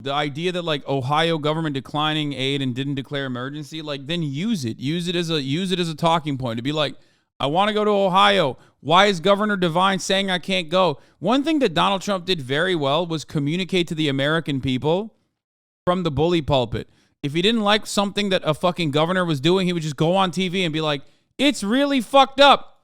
The idea that like Ohio government declining aid and didn't declare emergency, like then use it. Use it as a talking point to be like, I want to go to Ohio. Why is Governor Devine saying I can't go? One thing that Donald Trump did very well was communicate to the American people from the bully pulpit. If he didn't like something that a fucking governor was doing, he would just go on TV and be like, it's really fucked up.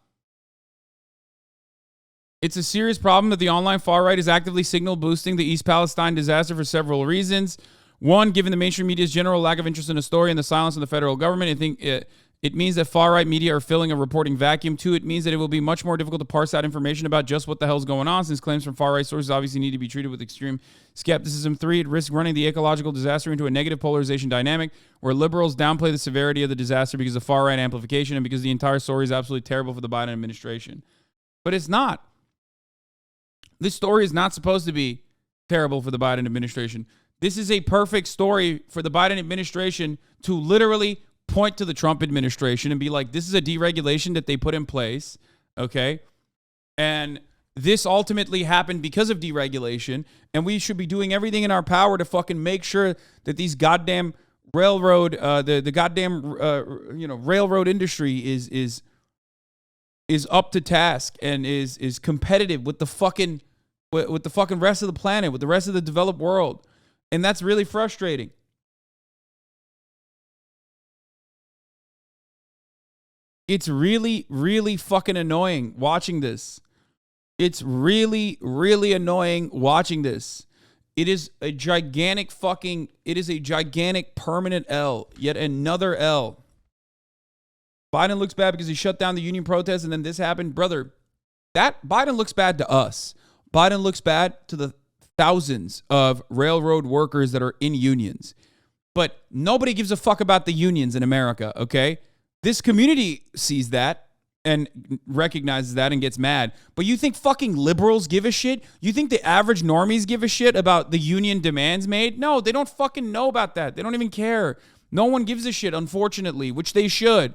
It's a serious problem that the online far right is actively signal boosting the East Palestine disaster for several reasons. One, given the mainstream media's general lack of interest in the story and the silence of the federal government, I think it means that far right media are filling a reporting vacuum. Two, it means that it will be much more difficult to parse out information about just what the hell's going on, since claims from far right sources obviously need to be treated with extreme skepticism. Three, it risks running the ecological disaster into a negative polarization dynamic where liberals downplay the severity of the disaster because of far right amplification and because the entire story is absolutely terrible for the Biden administration. But it's not. This story is not supposed to be terrible for the Biden administration. This is a perfect story for the Biden administration to literally point to the Trump administration and be like, this is a deregulation that they put in place, okay? And this ultimately happened because of deregulation, and we should be doing everything in our power to fucking make sure that these goddamn railroad, the goddamn railroad industry is up to task and is competitive with the fucking rest of the planet, with the rest of the developed world, and that's really frustrating. It's really, really fucking annoying watching this. It's really, really annoying watching this. It is a gigantic permanent L. Yet another L. Biden looks bad because he shut down the union protests and then this happened. Brother, that Biden looks bad to us. Biden looks bad to the thousands of railroad workers that are in unions. But nobody gives a fuck about the unions in America, okay? This community sees that and recognizes that and gets mad. But you think fucking liberals give a shit? You think the average normies give a shit about the union demands made? No, they don't fucking know about that. They don't even care. No one gives a shit, unfortunately, which they should.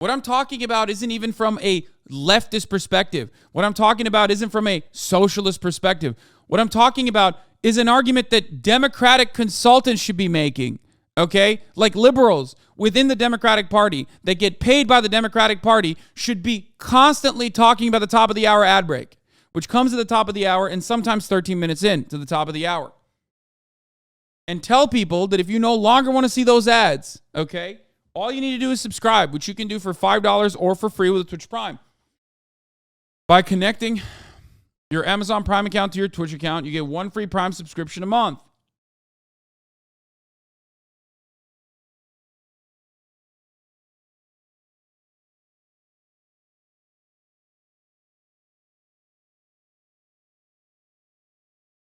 What I'm talking about isn't even from a leftist perspective. What I'm talking about isn't from a socialist perspective. What I'm talking about is an argument that Democratic consultants should be making. Okay? Like liberals within the Democratic Party that get paid by the Democratic Party should be constantly talking about the top of the hour ad break, which comes at the top of the hour and sometimes 13 minutes in to the top of the hour. And tell people that if you no longer want to see those ads, okay, all you need to do is subscribe, which you can do for $5 or for free with a Twitch Prime. By connecting your Amazon Prime account to your Twitch account, you get one free Prime subscription a month.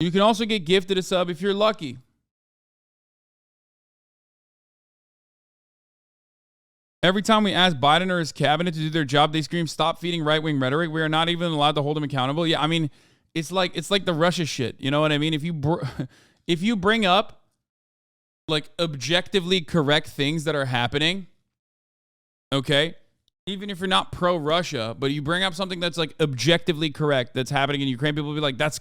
You can also get gifted a sub if you're lucky. Every time we ask Biden or his cabinet to do their job, they scream, stop feeding right-wing rhetoric. We are not even allowed to hold them accountable. Yeah, I mean, it's like the Russia shit. You know what I mean? If you bring up like objectively correct things that are happening, okay, even if you're not pro-Russia, but you bring up something that's like objectively correct that's happening in Ukraine, people will be like, that's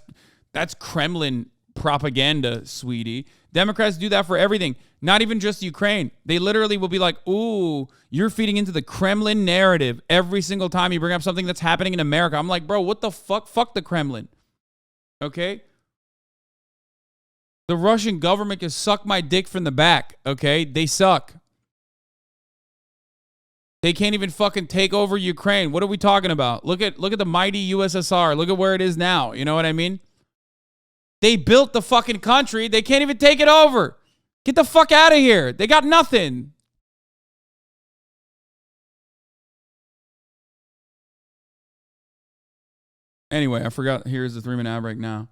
Kremlin propaganda, sweetie. Democrats do that for everything, not even just Ukraine. They literally will be like, ooh, you're feeding into the Kremlin narrative every single time you bring up something that's happening in America. I'm like, bro, what the fuck? Fuck the Kremlin. Okay? The Russian government can suck my dick from the back, okay? They suck. They can't even fucking take over Ukraine. What are we talking about? Look at the mighty USSR. Look at where it is now. You know what I mean? They built the fucking country. They can't even take it over. Get the fuck out of here. They got nothing. Anyway, I forgot. Here's the 3-minute ad break now.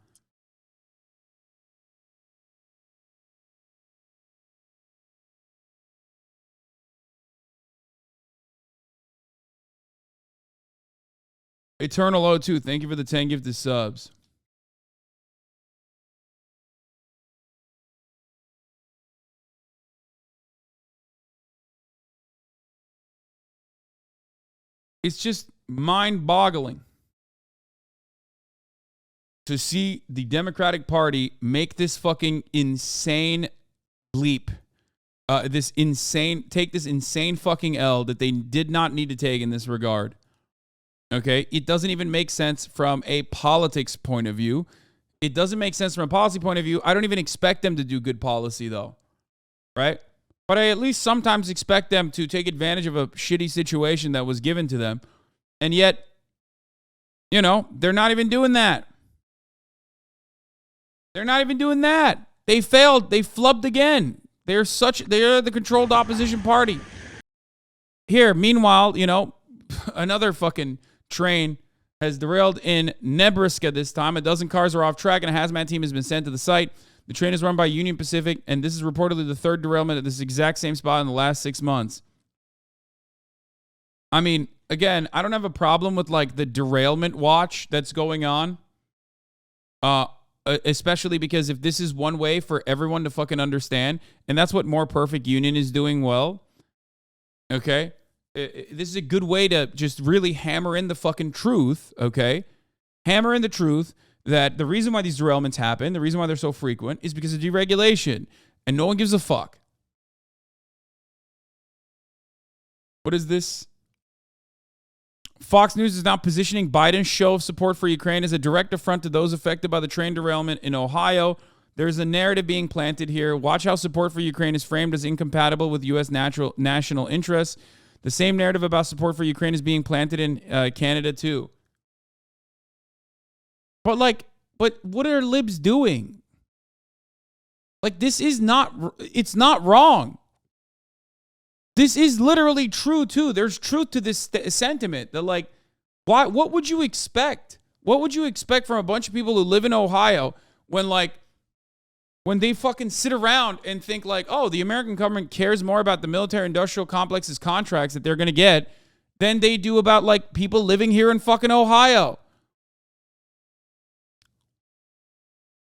Eternal O2, thank you for the 10 gifted subs. It's just mind-boggling. to see the Democratic Party make this fucking insane leap. Take this insane fucking L that they did not need to take in this regard. Okay? It doesn't even make sense from a politics point of view. It doesn't make sense from a policy point of view. I don't even expect them to do good policy, though. Right? But I at least sometimes expect them to take advantage of a shitty situation that was given to them. And yet, you know, they're not even doing that. They're not even doing that. They failed. They flubbed again. They're the controlled opposition party. Here, meanwhile, you know, another fucking train has derailed in Nebraska this time. A dozen cars are off track and a hazmat team has been sent to the site. The train is run by Union Pacific, and this is reportedly the third derailment at this exact same spot in the last 6 months. I mean, again, I don't have a problem with like the derailment watch that's going on. Especially because if this is one way for everyone to fucking understand, and that's what More Perfect Union is doing well, okay? This is a good way to just really hammer in the fucking truth, okay? Hammer in the truth that the reason why these derailments happen, the reason why they're so frequent, is because of deregulation, and no one gives a fuck. What is this? Fox News is now positioning Biden's show of support for Ukraine as a direct affront to those affected by the train derailment in Ohio. There's a narrative being planted here. Watch how support for Ukraine is framed as incompatible with U.S. national interests. The same narrative about support for Ukraine is being planted in Canada, too. But what are libs doing? Like, it's not wrong. This is literally true, too. There's truth to this sentiment that, like, what would you expect? What would you expect from a bunch of people who live in Ohio when they fucking sit around and think, like, oh, the American government cares more about the military-industrial complex's contracts that they're going to get than they do about, like, people living here in fucking Ohio?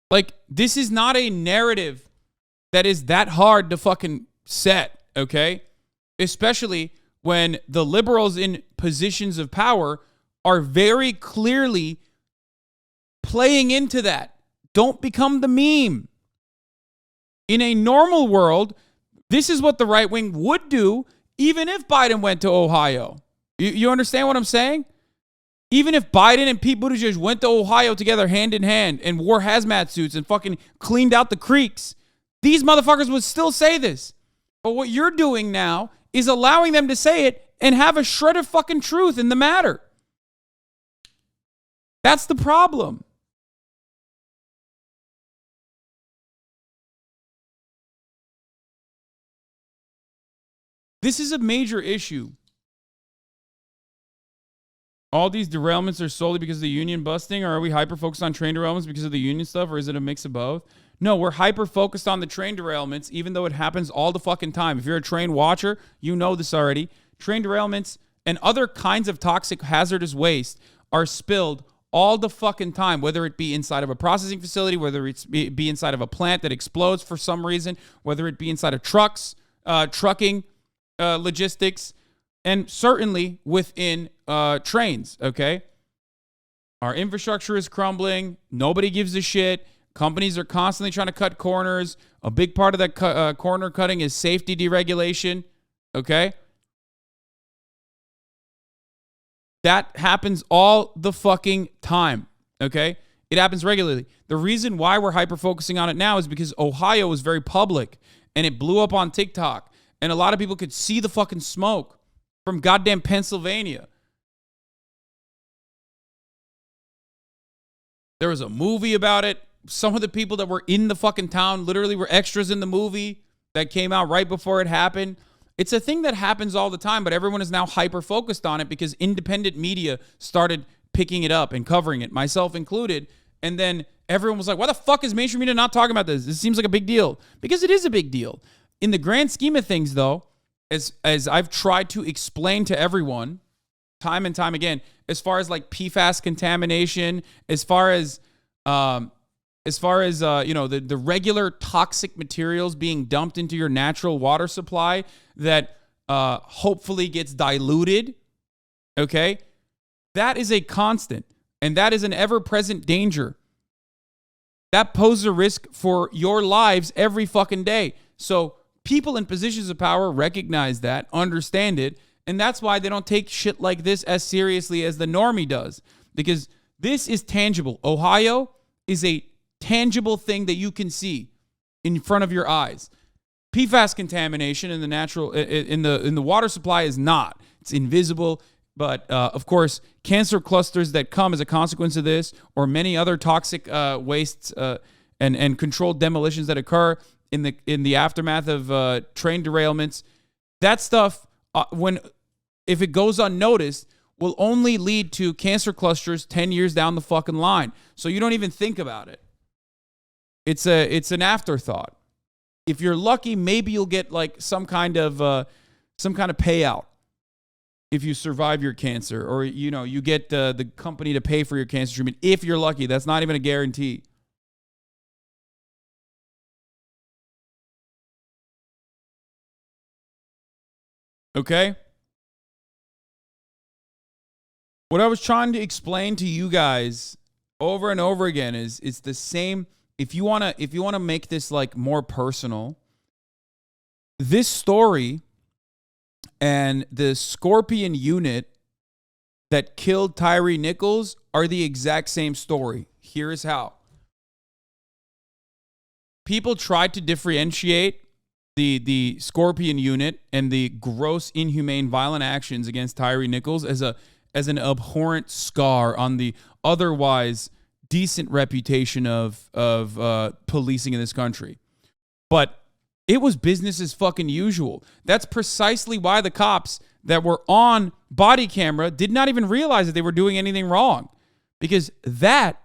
Like, this is not a narrative that is that hard to fucking set, okay? Especially when the liberals in positions of power are very clearly playing into that. Don't become the meme. In a normal world, this is what the right wing would do even if Biden went to Ohio. You understand what I'm saying? Even if Biden and Pete Buttigieg went to Ohio together hand in hand and wore hazmat suits and fucking cleaned out the creeks, these motherfuckers would still say this. But what you're doing now is allowing them to say it and have a shred of fucking truth in the matter. That's the problem. This is a major issue. All these derailments are solely because of the union busting, or are we hyper-focused on train derailments because of the union stuff, or is it a mix of both? No, we're hyper-focused on the train derailments, even though it happens all the fucking time. If you're a train watcher, you know this already. Train derailments and other kinds of toxic hazardous waste are spilled all the fucking time, whether it be inside of a processing facility, whether it be inside of a plant that explodes for some reason, whether it be inside of trucking, logistics, and certainly within trains, okay? Our infrastructure is crumbling. Nobody gives a shit. Companies are constantly trying to cut corners. A big part of that corner cutting is safety deregulation, okay? That happens all the fucking time, okay? It happens regularly. The reason why we're hyper-focusing on it now is because Ohio was very public, and it blew up on TikTok, and a lot of people could see the fucking smoke from goddamn Pennsylvania. There was a movie about it. Some of the people that were in the fucking town literally were extras in the movie that came out right before it happened. It's a thing that happens all the time, but everyone is now hyper-focused on it because independent media started picking it up and covering it, myself included. And then everyone was like, why the fuck is mainstream media not talking about this? This seems like a big deal. Because it is a big deal. In the grand scheme of things, though, as I've tried to explain to everyone time and time again, as far as like PFAS contamination, as far as the regular toxic materials being dumped into your natural water supply that hopefully gets diluted, okay? That is a constant, and that is an ever-present danger. That poses a risk for your lives every fucking day. So people in positions of power recognize that, understand it, and that's why they don't take shit like this as seriously as the normie does. Because this is tangible. Ohio is a tangible thing that you can see in front of your eyes. PFAS contamination in the natural in the water supply is not. It's invisible. But of course, cancer clusters that come as a consequence of this, or many other toxic wastes and controlled demolitions that occur in the aftermath of train derailments, that stuff, if it goes unnoticed, will only lead to cancer clusters 10 years down the fucking line. So you don't even think about it. It's an afterthought. If you're lucky, maybe you'll get like some kind of payout if you survive your cancer, or you get the company to pay for your cancer treatment. If you're lucky, that's not even a guarantee. Okay? What I was trying to explain to you guys over and over again is it's the same. If you wanna make this like more personal, this story and the Scorpion unit that killed Tyree Nichols are the exact same story. Here is how. People tried to differentiate the Scorpion unit and the gross, inhumane, violent actions against Tyree Nichols as an abhorrent scar on the otherwise decent reputation of policing in this country. But it was business as fucking usual. That's precisely why the cops that were on body camera did not even realize that they were doing anything wrong. Because that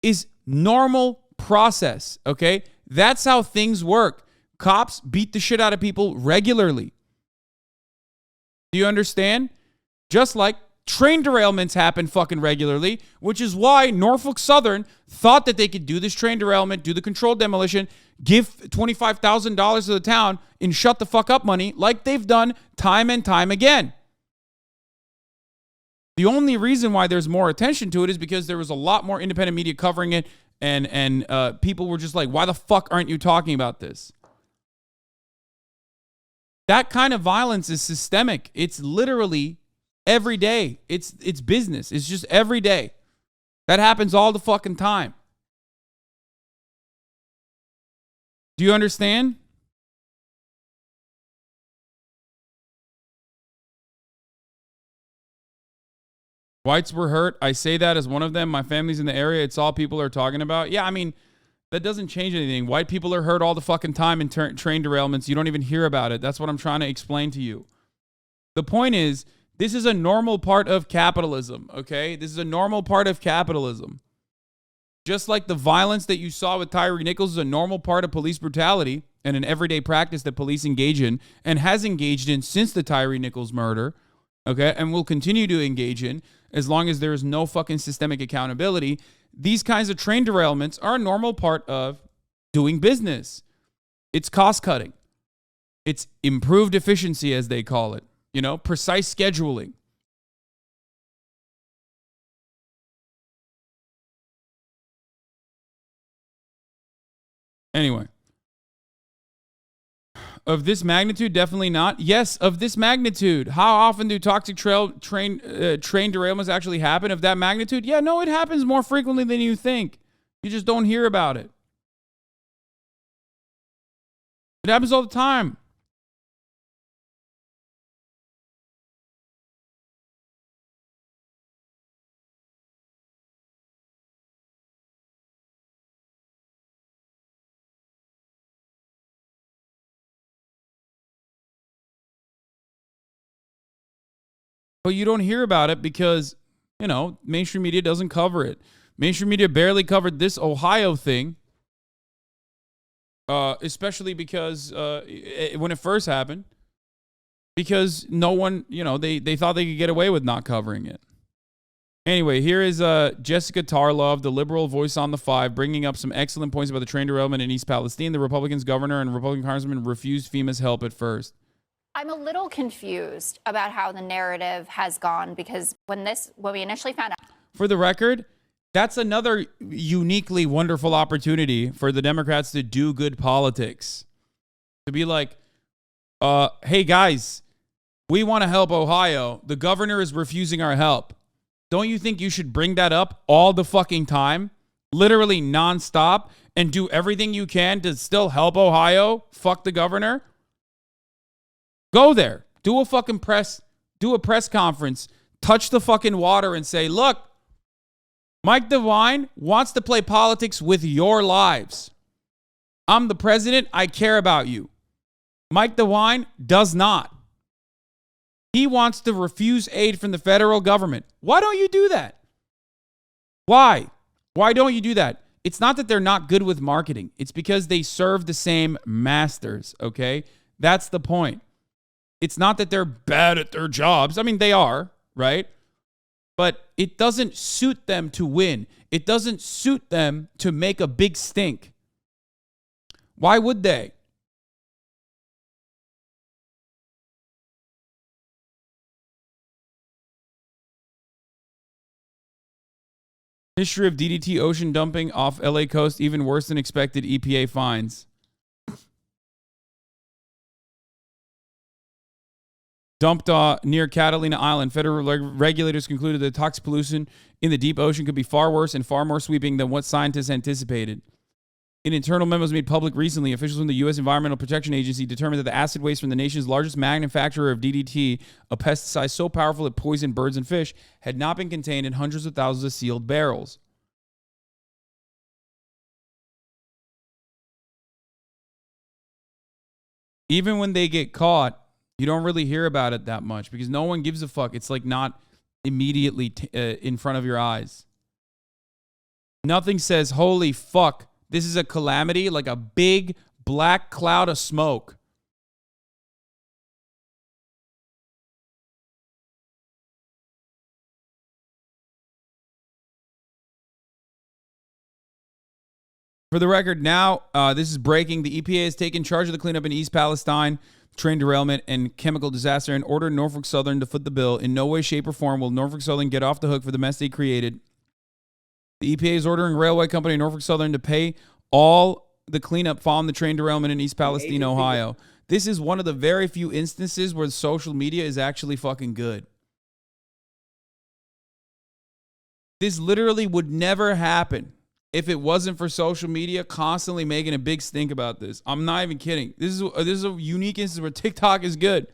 is normal process, okay? That's how things work. Cops beat the shit out of people regularly. Do you understand? Just like train derailments happen fucking regularly, which is why Norfolk Southern thought that they could do this train derailment, do the controlled demolition, give $25,000 to the town in shut the fuck up money like they've done time and time again. The only reason why there's more attention to it is because there was a lot more independent media covering it, and people were just like, why the fuck aren't you talking about this? That kind of violence is systemic. It's literally every day. It's business. It's just every day. That happens all the fucking time. Do you understand? Whites were hurt. I say that as one of them. My family's in the area. It's all people are talking about. Yeah, I mean, that doesn't change anything. White people are hurt all the fucking time in train derailments. You don't even hear about it. That's what I'm trying to explain to you. The point is, this is a normal part of capitalism, okay? This is a normal part of capitalism. Just like the violence that you saw with Tyree Nichols is a normal part of police brutality and an everyday practice that police engage in and has engaged in since the Tyree Nichols murder, okay? And will continue to engage in as long as there is no fucking systemic accountability. These kinds of train derailments are a normal part of doing business. It's cost cutting. It's improved efficiency, as they call it. Precise scheduling. Anyway. Of this magnitude, definitely not. Yes, of this magnitude. How often do toxic train derailments actually happen of that magnitude? Yeah, no, it happens more frequently than you think. You just don't hear about it. It happens all the time. But you don't hear about it because, mainstream media doesn't cover it. Mainstream media barely covered this Ohio thing, especially because when it first happened, because no one, they thought they could get away with not covering it. Anyway, here is Jessica Tarlov, the liberal voice on the Five, bringing up some excellent points about the train derailment in East Palestine. The Republicans' governor and Republican congressman refused FEMA's help at first. I'm a little confused about how the narrative has gone because when we initially found out. For the record, That's another uniquely wonderful opportunity for the Democrats to do good politics. To be like, hey guys, we want to help Ohio. The governor is refusing our help. Don't you think you should bring that up all the fucking time? Literally nonstop, and do everything you can to still help Ohio? Fuck the governor. Go there. Do a press conference. Touch the fucking water and say, look, Mike DeWine wants to play politics with your lives. I'm the president. I care about you. Mike DeWine does not. He wants to refuse aid from the federal government. Why don't you do that? Why? Why don't you do that? It's not that they're not good with marketing. It's because they serve the same masters, okay? That's the point. It's not that they're bad at their jobs. I mean, they are, right? But it doesn't suit them to win. It doesn't suit them to make a big stink. Why would they? History of DDT ocean dumping off LA coast, even worse than expected. EPA fines. Dumped near Catalina Island. Federal regulators concluded that toxic pollution in the deep ocean could be far worse and far more sweeping than what scientists anticipated. In internal memos made public recently, officials from the U.S. Environmental Protection Agency determined that the acid waste from the nation's largest manufacturer of DDT, a pesticide so powerful it poisoned birds and fish, had not been contained in hundreds of thousands of sealed barrels. Even when they get caught, you don't really hear about it that much because no one gives a fuck. It's like not immediately in front of your eyes. Nothing says, holy fuck, this is a calamity, like a big black cloud of smoke. For the record, now, this is breaking. The EPA has taken charge of the cleanup in East Palestine, train derailment, and chemical disaster, and ordered Norfolk Southern to foot the bill. In no way, shape, or form will Norfolk Southern get off the hook for the mess they created. The EPA is ordering railway company Norfolk Southern to pay all the cleanup following the train derailment in East Palestine, Ohio. This is one of the very few instances where social media is actually fucking good. This literally would never happen if it wasn't for social media constantly making a big stink about this. I'm not even kidding. This is a unique instance where TikTok is good.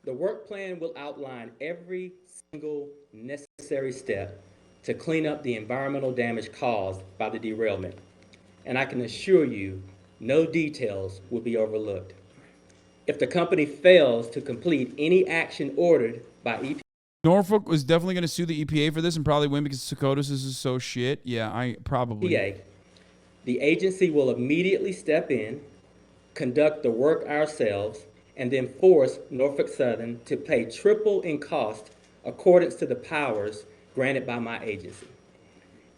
The work plan will outline every single necessary step to clean up the environmental damage caused by the derailment. And I can assure you, no details will be overlooked. If the company fails to complete any action ordered by EPA, Norfolk was definitely going to sue the EPA for this and probably win because SCOTUS is so shit. Yeah, I probably. The agency will immediately step in, conduct the work ourselves, and then force Norfolk Southern to pay triple in cost accordance to the powers granted by my agency.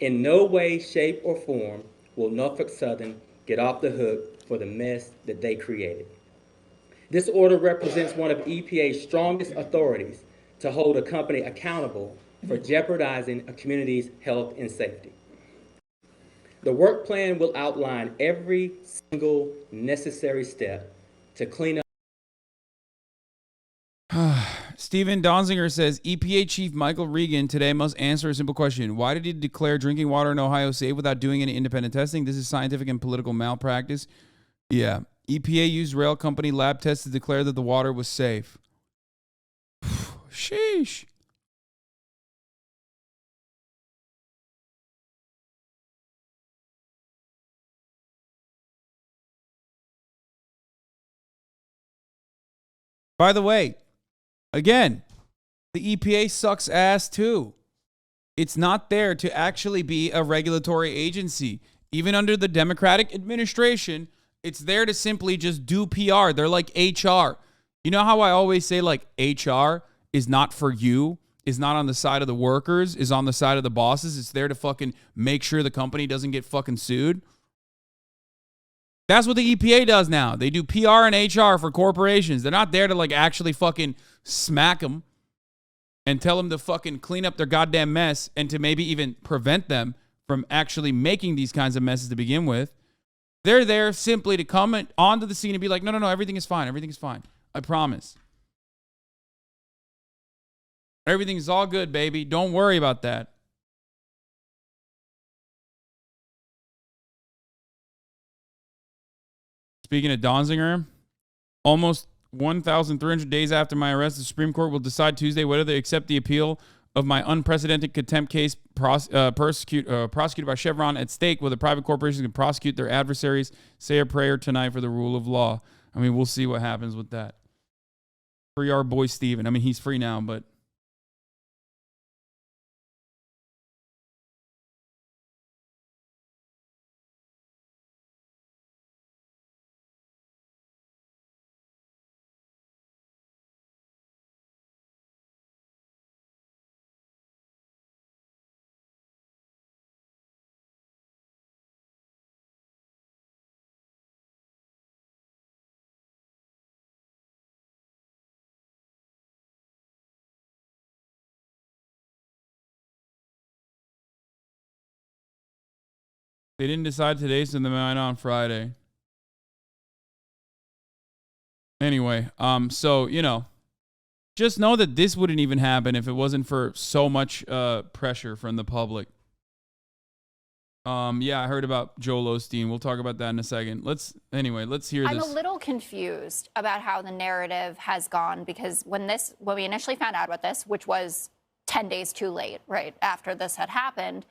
In no way, shape, or form will Norfolk Southern get off the hook for the mess that they created. This order represents one of EPA's strongest authorities to hold a company accountable for jeopardizing a community's health and safety. The work plan will outline every single necessary step to clean up. Steven Donziger says, EPA Chief Michael Regan today must answer a simple question. Why did he declare drinking water in Ohio safe without doing any independent testing? This is scientific and political malpractice. Yeah. EPA used rail company lab tests to declare that the water was safe. Sheesh. By the way, again, the EPA sucks ass too. It's not there to actually be a regulatory agency. Even under the Democratic administration, it's there to simply just do PR. They're like HR. You know how I always say like HR is not for you, is not on the side of the workers, is on the side of the bosses. It's there to fucking make sure the company doesn't get fucking sued. That's what the EPA does now. They do PR and HR for corporations. They're not there to like actually fucking smack them. and tell them to fucking clean up their goddamn mess and to maybe even prevent them from actually making these kinds of messes to begin with. They're there simply to come onto the scene and be like, no, everything is fine. Everything is fine. I promise. Everything's all good, baby. Don't worry about that. Speaking of Donziger, almost 1,300 days after my arrest, the Supreme Court will decide Tuesday whether they accept the appeal of my unprecedented contempt case prosecuted by Chevron at stake, whether private corporations can prosecute their adversaries. Say a prayer tonight for the rule of law. I mean, we'll see what happens with that. Free our boy Steven. I mean, he's free now, but... They didn't decide today, so they might on Friday. Anyway, so, you know, just know that this wouldn't even happen if it wasn't for so much pressure from the public. Yeah, I heard about Joel Osteen. We'll talk about that in a second. Let's hear this. I'm a little confused about how the narrative has gone, because when we initially found out about this, which was 10 days too late, right after this had happened,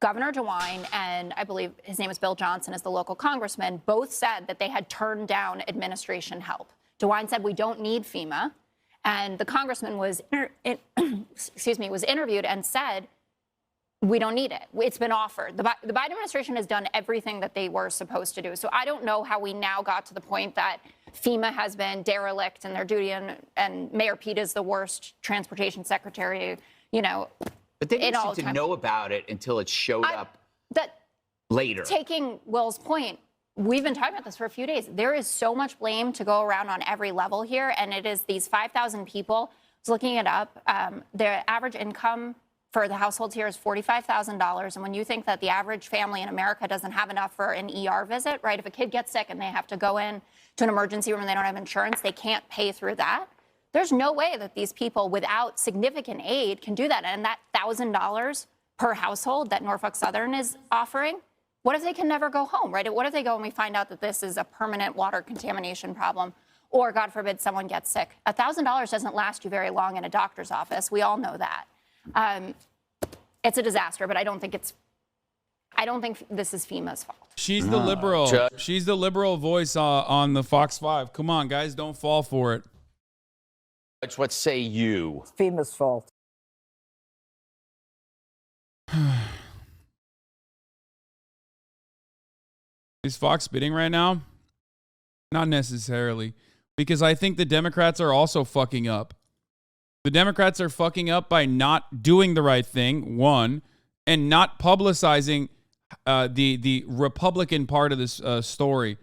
Governor DeWine and I believe his name is Bill Johnson as the local congressman both said that they had turned down administration help. DeWine said, we don't need FEMA. And the congressman was interviewed and said, we don't need it. It's been offered. The Biden administration has done everything that they were supposed to do. So I don't know how we now got to the point that FEMA has been derelict in their duty and Mayor Pete is the worst transportation secretary, you know. But they didn't seem to know about it until it showed up later. Taking Will's point, we've been talking about this for a few days. There is so much blame to go around on every level here, and it is these 5,000 people. I was looking it up. Their average income for the households here is $45,000. And when you think that the average family in America doesn't have enough for an ER visit, right? If a kid gets sick and they have to go in to an emergency room and they don't have insurance, they can't pay through that. There's no way that these people without significant aid can do that. And that $1,000 per household that Norfolk Southern is offering, what if they can never go home, right? What if they go and we find out that this is a permanent water contamination problem, or God forbid someone gets sick? $1,000 doesn't last you very long in a doctor's office. We all know that. It's a disaster, but I don't think this is FEMA's fault. She's the liberal. She's the liberal voice on the Fox 5. Come on, guys, don't fall for it. What say you? It's FEMA's fault. Is Fox spitting right now? Not necessarily, because I think the Democrats are also fucking up. The Democrats are fucking up by not doing the right thing, one, and not publicizing the Republican part of this story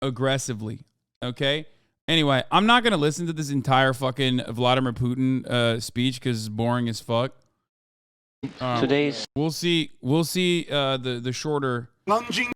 aggressively, okay? Anyway, I'm not going to listen to this entire fucking Vladimir Putin speech because it's boring as fuck. We'll see the shorter... Lunging